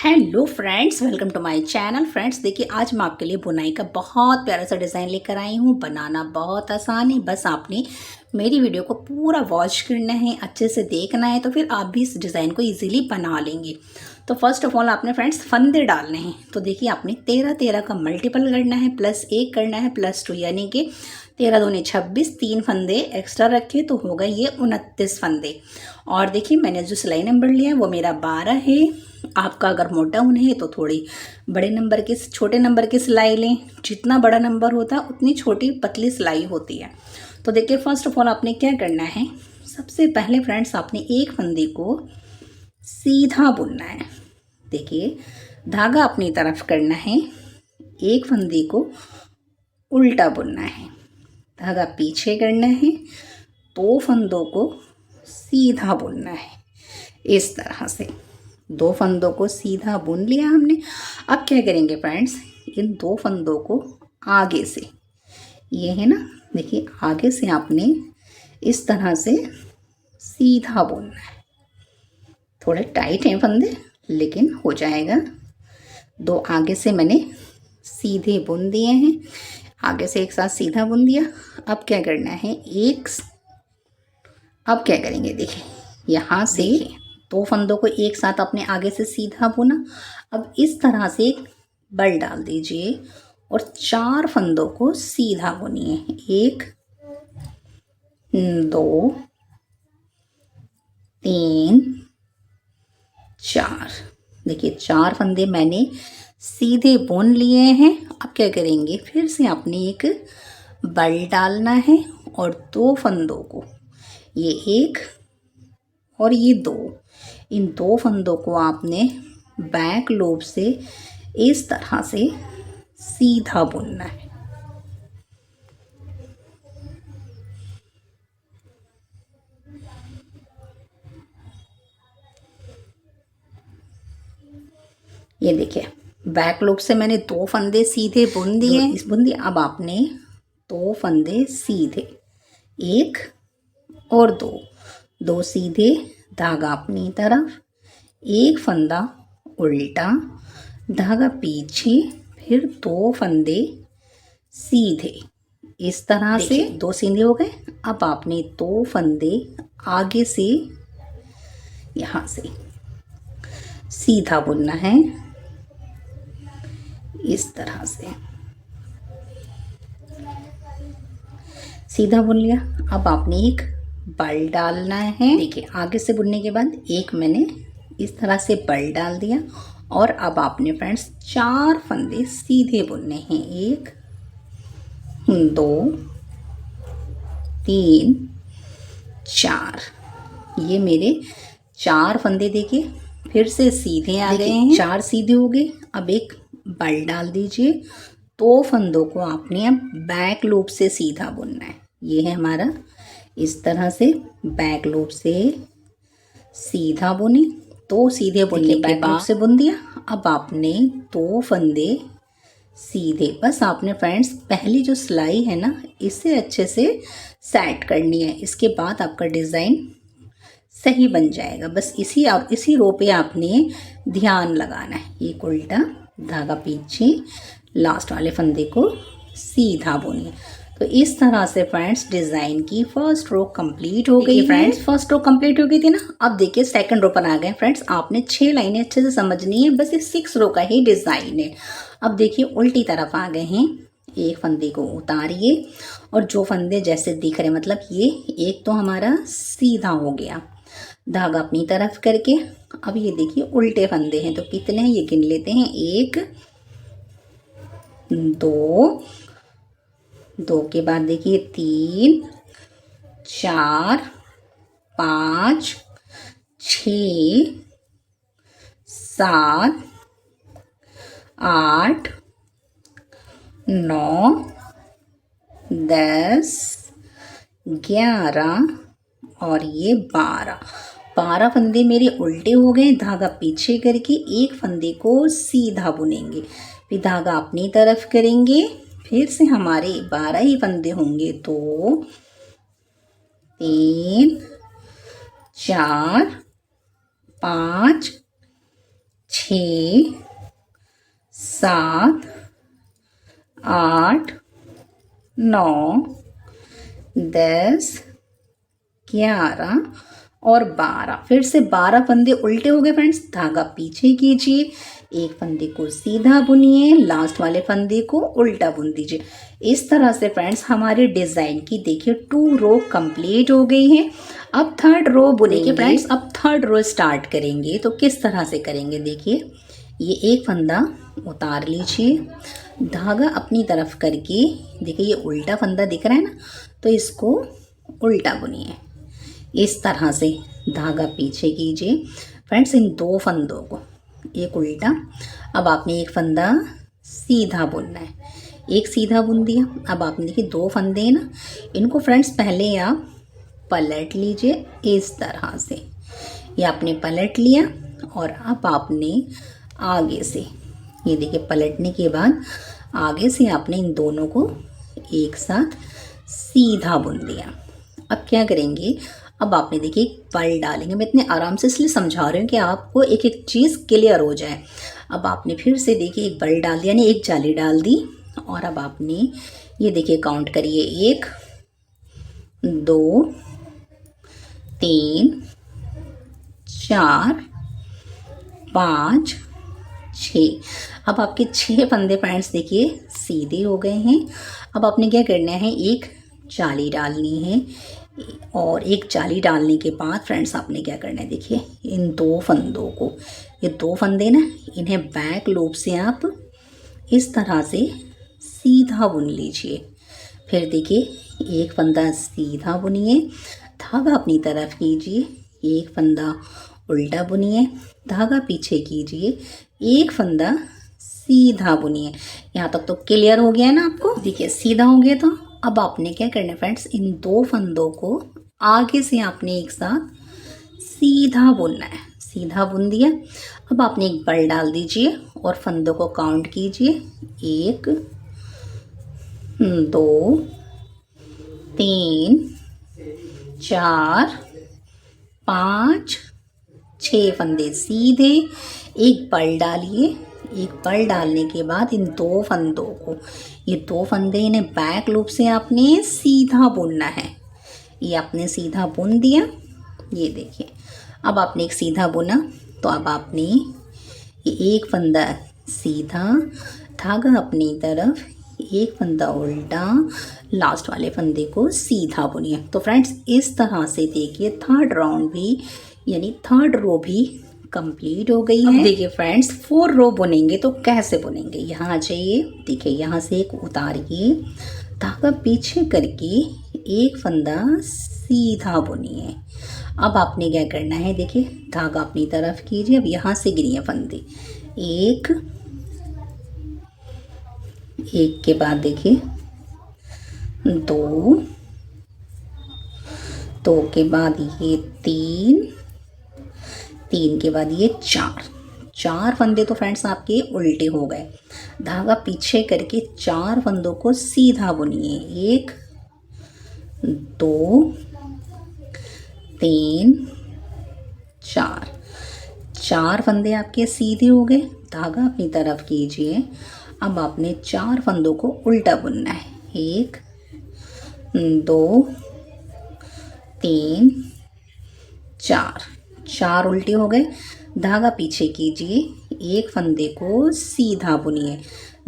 Hello friends, welcome to my channel. Friends देखिए, आज मैं आपके लिए बुनाई का बहुत प्यारा सा डिज़ाइन लेकर आई हूँ। बनाना बहुत आसान है, बस आपने मेरी वीडियो को पूरा वॉच करना है, अच्छे से देखना है, तो फिर आप भी इस डिज़ाइन को इजीली बना लेंगे। तो फर्स्ट ऑफ ऑल आपने फ्रेंड्स फंदे डालने हैं। तो देखिए, आपने 13 का मल्टीपल करना है, +1 करना है, +2, यानी कि 13 दूनी 26, 3 फंदे एक्स्ट्रा रखे तो हो गए ये 29 फंदे। और देखिए, मैंने जो सिलाई नंबर लिया है वो मेरा 12 है। आपका अगर मोटा ऊन है तो थोड़ी बड़े नंबर के छोटे नंबर की सिलाई लें। जितना बड़ा नंबर होता है उतनी छोटी पतली सिलाई होती है। तो देखिए, फर्स्ट ऑफ ऑल आपने क्या करना है, सबसे पहले फ्रेंड्स आपने एक फंदे को सीधा बुनना है। देखिए, धागा अपनी तरफ करना है, एक फंदे को उल्टा बुनना है, धागा पीछे करना है, 2 फंदों को सीधा बुनना है। इस तरह से 2 फंदों को सीधा बुन लिया हमने। अब क्या करेंगे फ्रेंड्स, इन 2 फंदों को आगे से, ये है ना, देखिए आगे से आपने इस तरह से सीधा बुनना है। थोड़े टाइट हैं फंदे, लेकिन हो जाएगा। 2 आगे से मैंने सीधे बुन दिए हैं, आगे से एक साथ सीधा बुन दिया। अब क्या करना है, अब क्या करेंगे, देखिए यहाँ से 2 फंदों को एक साथ अपने आगे से सीधा बुना। अब इस तरह से एक बल डाल दीजिए और 4 फंदों को सीधा बुनिए। 1 2 3 4। देखिए 4 फंदे मैंने सीधे बुन लिए हैं। अब क्या करेंगे, फिर से आपने एक बल डालना है और 2 फंदों को, ये 1 और ये 2, इन 2 फंदों को आपने बैक लूप से इस तरह से सीधा बुनना है। ये देखिए, बैक लूप से मैंने 2 फंदे सीधे बुन दिए। अब आपने 2 फंदे सीधे, 1 और 2 सीधे, धागा अपनी तरफ, एक फंदा उल्टा, धागा पीछे, फिर 2 फंदे सीधे। इस तरह से 2 सीधे हो गए। अब आपने 2 फंदे आगे से यहाँ से सीधा बुनना है, इस तरह से सीधा बुन लिया। अब आपने एक बल डालना है। देखिए, आगे से बुनने के बाद एक मैंने इस तरह से बल डाल दिया और अब आपने फ्रेंड्स 4 फंदे सीधे बुनने हैं। 1 2 3 4। ये मेरे 4 फंदे देखिए फिर से सीधे आ गए हैं। 4 सीधे हो गए। अब एक बल डाल दीजिए। 2 फंदों को आपने अब बैक लूप से सीधा बुनना है। ये है हमारा, इस तरह से बैक लूप से सीधा बुने। 2 सीधे बुनने के बैक लूप से बुन दिया। अब आपने 2 फंदे सीधे, बस आपने फ्रेंड्स पहली जो सिलाई है ना, इसे अच्छे से सेट करनी है। इसके बाद आपका डिज़ाइन सही बन जाएगा। बस इसी रो पे आपने ध्यान लगाना है। ये उल्टा, धागा पीछे, लास्ट वाले फंदे को सीधा बुनिए। तो इस तरह से फ्रेंड्स डिज़ाइन की फर्स्ट रो कंप्लीट हो गई। फ्रेंड्स फर्स्ट रो कंप्लीट हो गई थी ना। अब देखिए सेकंड रो पर आ गए फ्रेंड्स। आपने 6 लाइनें अच्छे से समझनी है, बस ये 6 रो का ही डिज़ाइन है। अब देखिए उल्टी तरफ आ गए हैं। एक फंदे को उतारिए और जो फंदे जैसे दिख रहे, मतलब ये एक तो हमारा सीधा हो गया, धागा अपनी तरफ करके। अब ये देखिए उल्टे फंदे हैं, तो कितने हैं ये गिन लेते हैं। 1 2, 2 के बाद देखिए 3 4 5 6 7 8 9 10 11 और ये 12 फंदे मेरे उल्टे हो गए। धागा पीछे करके एक फंदे को सीधा बुनेंगे, फिर धागा अपनी तरफ करेंगे, फिर से हमारे 12 ही फंदे होंगे। 2 3 4 5 6 7 8 9 10 11 और 12। फिर से 12 फंदे उल्टे हो गए फ्रेंड्स। धागा पीछे कीजिए, एक फंदे को सीधा बुनिए, लास्ट वाले फंदे को उल्टा बुन दीजिए। इस तरह से फ्रेंड्स हमारे डिज़ाइन की देखिए 2 रो कंप्लीट हो गई हैं। अब थर्ड रो बुनेंगे फ्रेंड्स। अब थर्ड रो स्टार्ट करेंगे तो किस तरह से करेंगे देखिए। ये एक फंदा उतार लीजिए, धागा अपनी तरफ करके देखिए ये उल्टा फंदा दिख रहा है ना, तो इसको उल्टा बुनिए। इस तरह से धागा पीछे कीजिए फ्रेंड्स। इन 2 फंदों को एक उल्टा, अब आपने एक फंदा सीधा बुनना है। एक सीधा बुन दिया। अब आपने देखिए 2 फंदे हैं ना, इनको फ्रेंड्स पहले आप पलट लीजिए इस तरह से। ये आपने पलट लिया और अब आपने आगे से ये देखिए पलटने के बाद आगे से आपने इन दोनों को एक साथ सीधा बुन दिया। अब क्या करेंगे, अब आपने देखिए एक बल डालेंगे। मैं इतने आराम से इसलिए समझा रही हूँ कि आपको एक एक चीज़ क्लियर हो जाए। अब आपने फिर से देखिए एक बल डाल दिया, यानी एक जाली डाल दी। और अब आपने ये देखिए काउंट करिए 1 2 3 4 5 6। अब आपके 6 फंदे फ्रेंड्स देखिए सीधे हो गए हैं। अब आपने क्या करना है, एक जाली डालनी है। और एक जाली डालने के बाद फ्रेंड्स आपने क्या करना है देखिए, इन 2 फंदों को, ये 2 फंदे ना, इन्हें बैक लूप से आप इस तरह से सीधा बुन लीजिए। फिर देखिए एक फंदा सीधा बुनिए, धागा अपनी तरफ कीजिए, एक फंदा उल्टा बुनिए, धागा पीछे कीजिए, एक फंदा सीधा बुनिए। यहाँ तक तो क्लियर हो गया है ना आपको। देखिए सीधा हो गया। तो अब आपने क्या करना है फ्रेंड्स, इन 2 फंदों को आगे से आपने एक साथ सीधा बुनना है। सीधा बुन दिया। अब आपने एक बल डाल दीजिए और फंदों को काउंट कीजिए 1 2 3 4 5 6 फंदे सीधे। एक बल डालिए। एक बल डालने के बाद इन 2 फंदों को, ये 2 फंदे इन्हें बैक लूप से आपने सीधा बुनना है। ये आपने सीधा बुन दिया। ये देखिए अब आपने एक सीधा बुना, तो अब आपने ये एक फंदा सीधा, धागा अपनी तरफ, एक फंदा उल्टा, लास्ट वाले फंदे को सीधा बुनिए। तो फ्रेंड्स इस तरह से देखिए थर्ड राउंड भी, यानी थर्ड रो भी कंप्लीट हो गई है। देखिए फ्रेंड्स 4 रो बुनेंगे तो कैसे बुनेंगे, यहाँ आ जाइए। देखिए यहाँ से एक उतारिए, धागा पीछे करके एक फंदा सीधा बुनिए। अब आपने क्या करना है देखिए, धागा अपनी तरफ कीजिए। अब यहाँ से गिनिए फंदे, एक के बाद देखिए 2 के बाद ये 3 के बाद ये 4 फंदे तो फ्रेंड्स आपके उल्टे हो गए। धागा पीछे करके 4 फंदों को सीधा बुनिए। 1 2 3 4 फंदे आपके सीधे हो गए। धागा अपनी तरफ कीजिए। अब आपने 4 फंदों को उल्टा बुनना है। 1 2 3 4 उल्टे हो गए। धागा पीछे कीजिए, एक फंदे को सीधा बुनिए,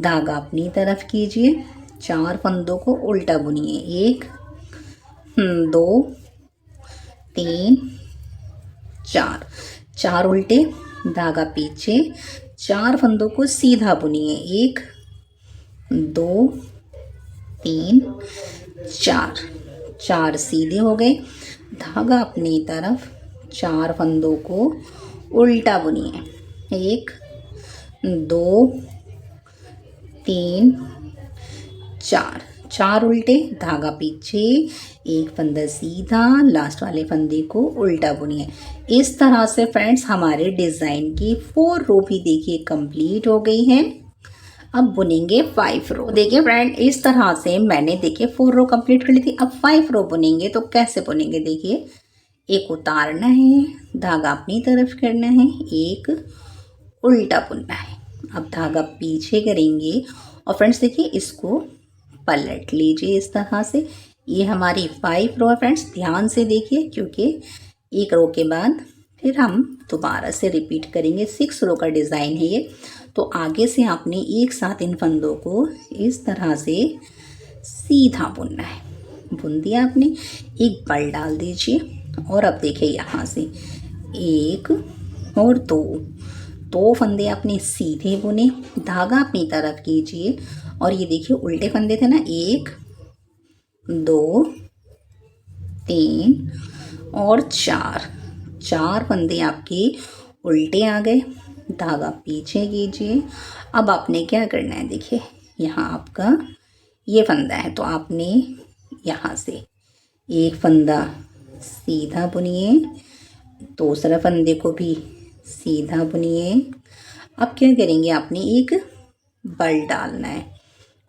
धागा अपनी तरफ कीजिए, 4 फंदों को उल्टा बुनिए। 1 2 3 4 उल्टे, धागा पीछे, 4 फंदों को सीधा बुनिए। 1 2 3 4 सीधे हो गए। धागा अपनी तरफ, 4 फंदों को उल्टा बुनिए। 1 2 3 4 उल्टे, धागा पीछे, एक फंदा सीधा, लास्ट वाले फंदे को उल्टा बुनिए। इस तरह से फ्रेंड्स हमारे डिज़ाइन की 4 रो भी देखिए कंप्लीट हो गई है। अब बुनेंगे 5 रो। देखिए फ्रेंड इस तरह से मैंने देखिए 4 रो कंप्लीट कर ली थी। अब 5 रो बुनेंगे तो कैसे बुनेंगे देखिए, एक उतारना है, धागा अपनी तरफ करना है, एक उल्टा बुनना है। अब धागा पीछे करेंगे और फ्रेंड्स देखिए इसको पलट लीजिए इस तरह से। ये हमारी 5 रो है फ्रेंड्स, ध्यान से देखिए क्योंकि एक रो के बाद फिर हम दोबारा से रिपीट करेंगे। 6 रो का डिज़ाइन है ये। तो आगे से आपने एक साथ इन फंदों को इस तरह से सीधा बुनना है। बुन दिया आपने, एक बल डाल दीजिए और अब देखिए यहाँ से 1 और 2 फंदे आपने सीधे बुने, धागा अपनी तरफ कीजिए और ये देखिए उल्टे फंदे थे ना, 1 2 3 और 4 फंदे आपके उल्टे आ गए, धागा पीछे कीजिए। अब आपने क्या करना है, देखिए यहाँ आपका ये फंदा है तो आपने यहाँ से एक फंदा सीधा बुनिए, दूसरा फंदे को भी सीधा बुनिए। अब क्या करेंगे, आपने एक बल डालना है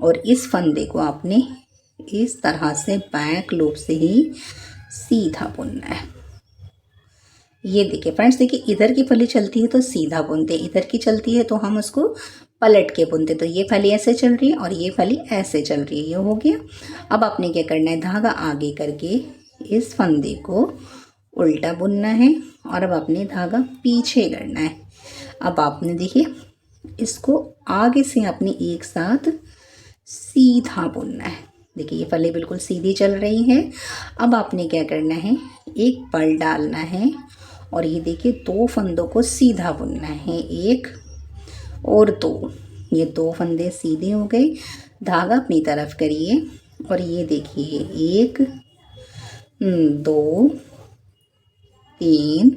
और इस फंदे को आपने इस तरह से बैक लूप से ही सीधा बुनना है। ये देखिए फ्रेंड्स, देखिए इधर की फली चलती है तो सीधा बुनते, इधर की चलती है तो हम उसको पलट के बुनते। तो ये फली ऐसे चल रही है और ये फली ऐसे चल रही है, ये हो गया। अब आपने क्या करना है, धागा आगे करके इस फंदे को उल्टा बुनना है और अब आपने धागा पीछे करना है। अब आपने देखिए इसको आगे से आपने एक साथ सीधा बुनना है। देखिए ये फली बिल्कुल सीधी चल रही है। अब आपने क्या करना है, एक बल डालना है और ये देखिए 2 फंदों को सीधा बुनना है, 1 और 2। ये 2 फंदे सीधे हो गए, धागा अपनी तरफ करिए और ये देखिए 1 2 3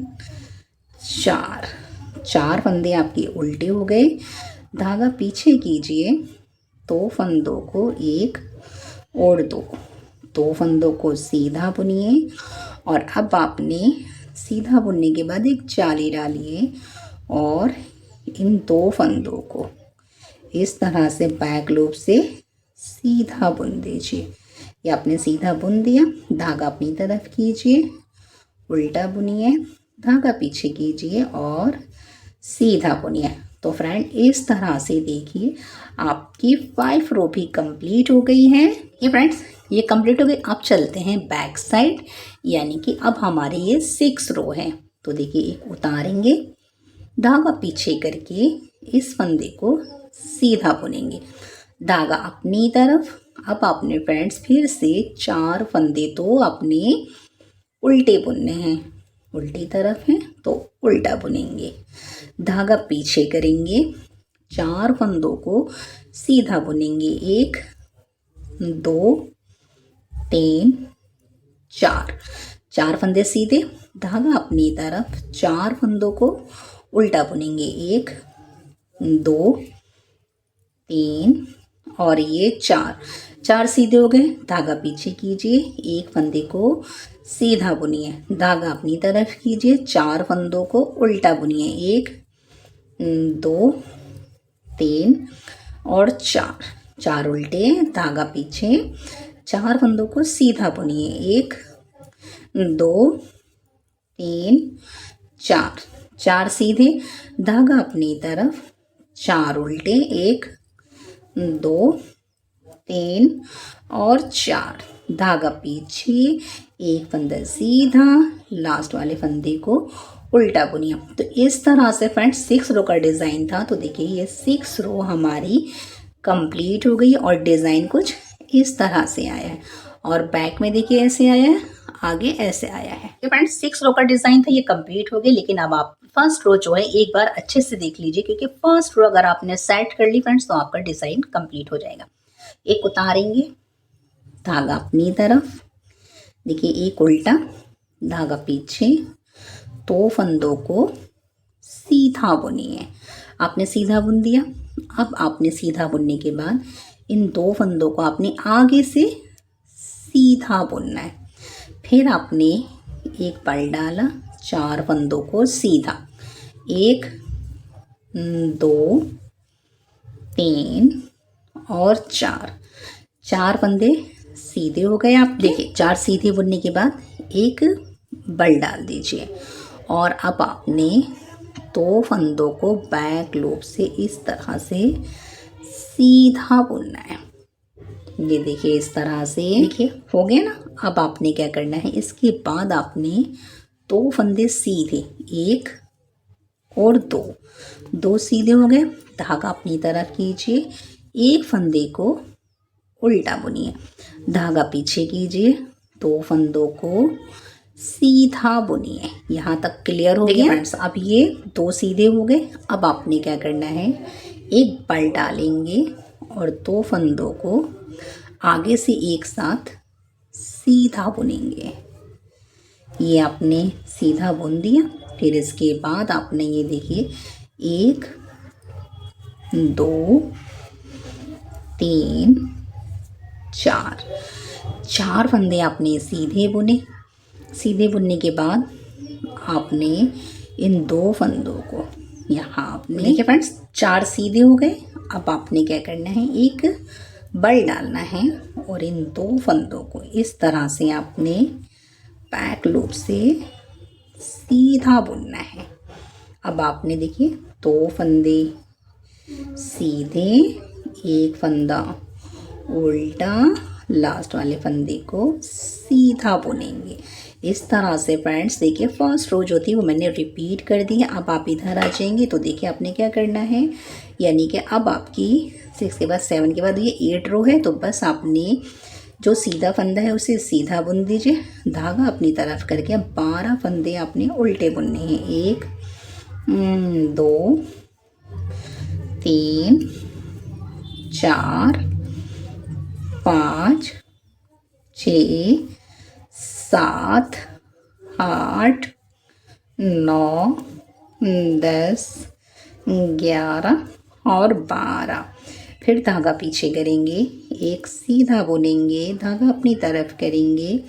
4 फंदे आपके उल्टे हो गए, धागा पीछे कीजिए, 2 फंदों को 1 और 2 फंदों को सीधा बुनिए और अब आपने सीधा बुनने के बाद एक जाली डालिए और इन 2 फंदों को इस तरह से बैक लूप से सीधा बुन दीजिए। ये आपने सीधा बुन दिया, धागा अपनी तरफ कीजिए, उल्टा बुनिए, धागा पीछे कीजिए और सीधा बुनिए। तो फ्रेंड इस तरह से देखिए आपकी 5 रो भी कंप्लीट हो गई है। ये फ्रेंड्स ये कंप्लीट हो गई। अब चलते हैं बैक साइड, यानी कि अब हमारे ये 6 रो है। तो देखिए एक उतारेंगे, धागा पीछे करके इस फंदे को सीधा बुनेंगे, धागा अपनी तरफ। अब आपने फ्रेंड्स फिर से 4 फंदे तो अपने उल्टे बुनने हैं, उल्टी तरफ है तो उल्टा बुनेंगे, धागा पीछे करेंगे, 4 फंदों को सीधा बुनेंगे, 1 2 3 4 फंदे सीधे, धागा अपनी तरफ, 4 फंदों को उल्टा बुनेंगे, 1 2 3 और ये 4 सीधे हो गए, धागा पीछे कीजिए, एक फंदे को सीधा बुनिए, धागा अपनी तरफ कीजिए, 4 फंदों को उल्टा बुनिए, 1 2 3 और 4 उल्टे, धागा पीछे, 4 फंदों को सीधा बुनिए, 1 2 3 4 सीधे, धागा अपनी तरफ, 4 उल्टे, 1 2 3 और 4, धागा पीछे, एक फंदा सीधा, लास्ट वाले फंदे को उल्टा बुनिए। तो इस तरह से फ्रेंड्स 6 रो का डिज़ाइन था। तो देखिए ये 6 रो हमारी कंप्लीट हो गई और डिज़ाइन कुछ इस तरह से आया है और बैक में देखिए ऐसे आया है, आगे ऐसे आया है। तो फ्रेंड्स 6 रो का डिज़ाइन था, ये कंप्लीट हो गया। लेकिन अब आप फर्स्ट रो जो है एक बार अच्छे से देख लीजिए, क्योंकि फर्स्ट रो अगर आपने सेट कर ली फ्रेंड्स तो आपका डिज़ाइन कंप्लीट हो जाएगा। एक उतारेंगे, धागा अपनी तरफ, देखिए एक उल्टा, धागा पीछे, 2 फंदों को सीधा बुनिए, आपने सीधा बुन दिया। अब आपने सीधा बुनने के बाद इन 2 फंदों को आपने आगे से सीधा बुनना है, फिर आपने एक बल डाला, 4 फंदों को सीधा, 1 2 3 और 4 फंदे सीधे हो गए। आप देखिए 4 सीधे बुनने के बाद एक बल डाल दीजिए और अब आपने दो फंदों को बैक लूप से इस तरह से सीधा बुनना है। ये देखिए इस तरह से, देखिए हो गया ना। अब आपने क्या करना है, इसके बाद आपने दो फंदे सीधे, एक और दो सीधे हो गए, धागा अपनी तरफ कीजिए, एक फंदे को उल्टा बुनिए, धागा पीछे कीजिए, दो फंदों को सीधा बुनिए। यहाँ तक क्लियर हो गया फ्रेंड्स। अब ये दो सीधे हो गए। अब आपने क्या करना है, एक बल डालेंगे और दो फंदों को आगे से एक साथ सीधा बुनेंगे। ये आपने सीधा बुन दिया। फिर इसके बाद आपने ये देखिए 1 2 3 4 फंदे आपने सीधे बुने। सीधे बुनने के बाद आपने इन दो फंदों को यहाँ आपने, देखिए फ्रेंड्स 4 सीधे हो गए। अब आपने क्या करना है, एक बल डालना है और इन दो फंदों को इस तरह से आपने बैक लूप से सीधा बुनना है। अब आपने देखिए दो फंदे सीधे, एक फंदा उल्टा, लास्ट वाले फंदे को सीधा बुनेंगे। इस तरह से फ्रेंड्स देखिए फर्स्ट रो जो थी वो मैंने रिपीट कर दी है। अब आप इधर आ जाएंगे तो देखिए आपने क्या करना है, यानी कि अब आपकी 6 के बाद 7 के बाद ये 8 रो है। तो बस आपने जो सीधा फंदा है उसे सीधा बुन दीजिए, धागा अपनी तरफ करके। अब 12 फंदे आपने उल्टे बुनने हैं। 1 2 3 4 5 6 7 8 9 10 11 और 12। फिर धागा पीछे करेंगे, एक सीधा बुनेंगे, धागा अपनी तरफ करेंगे,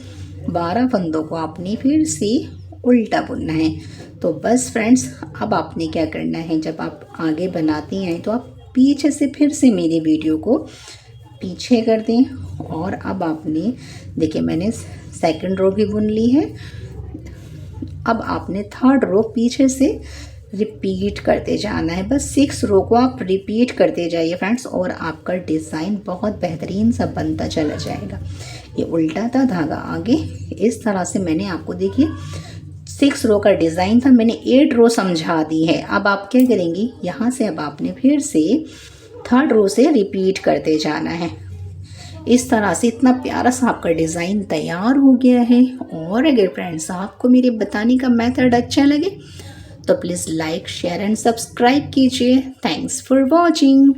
12 फंदों को आपने फिर से उल्टा बुनना है। तो बस फ्रेंड्स अब आपने क्या करना है, जब आप आगे बनाती हैं तो आप पीछे से फिर से मेरी वीडियो को पीछे कर दें। और अब आपने देखिए मैंने सेकंड रो भी बुन ली है। अब आपने थर्ड रो पीछे से रिपीट करते जाना है। बस 6 रो को आप रिपीट करते जाइए फ्रेंड्स, और आपका डिज़ाइन बहुत बेहतरीन सा बनता चला जाएगा। ये उल्टा था धागा आगे, इस तरह से मैंने आपको देखिए 6 रो का डिज़ाइन था, मैंने 8 रो समझा दी है। अब आप क्या करेंगे, यहाँ से अब आपने फिर से थर्ड रो से रिपीट करते जाना है। इस तरह से इतना प्यारा सा आपका डिज़ाइन तैयार हो गया है। और अगर फ्रेंड्स आपको मेरे बताने का मेथड अच्छा लगे तो please like share and subscribe कीजिए। Thanks for watching.